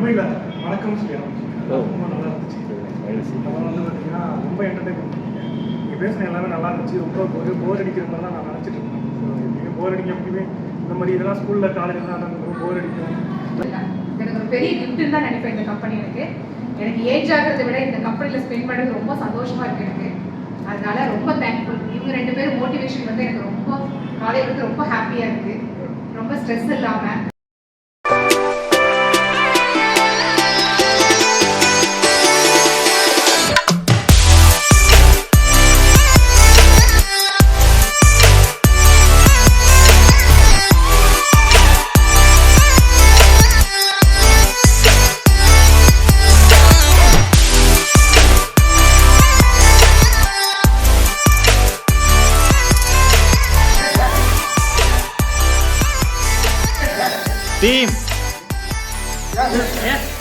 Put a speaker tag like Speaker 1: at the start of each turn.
Speaker 1: தமிழில் வணக்கம் சொல்லி ரொம்ப நல்லா இருந்துச்சு. அப்புறம் வந்து பார்த்தீங்கன்னா ரொம்ப என்டர்டைன்மெண்ட் பண்ணிங்க. நீங்கள் பேசுன எல்லாமே நல்லா இருந்துச்சு. ரொம்ப ஒரு போர் அடிக்கிற மாதிரி தான் நான் நினச்சிட்டு இருந்தேன். ஸோ எப்படியுமே போர் அடிக்க எப்படியுமே இந்த மாதிரி இதெல்லாம் ஸ்கூலில் காலேஜில் தான் ரொம்ப போர் அடிக்கும்.
Speaker 2: எனக்கு ஒரு பெரிய கிஃப்ட்டுன்னு தான் நினைப்பேன் இந்த கம்பெனி. எனக்கு ஏஜ் ஆகிறத விட இந்த கம்பெனியில் ஸ்பெண்ட் பண்ணுறது ரொம்ப சந்தோஷமாக இருக்குது எனக்கு. அதனால ரொம்ப தேங்க்ஃபுல். இவங்க 2 பேரும் மோட்டிவேஷன் வந்து எனக்கு ரொம்ப காலையில் வந்து ரொம்ப ஹாப்பியாக இருக்குது. ரொம்ப ஸ்ட்ரெஸ் இல்லாமல்
Speaker 3: Team. Yes.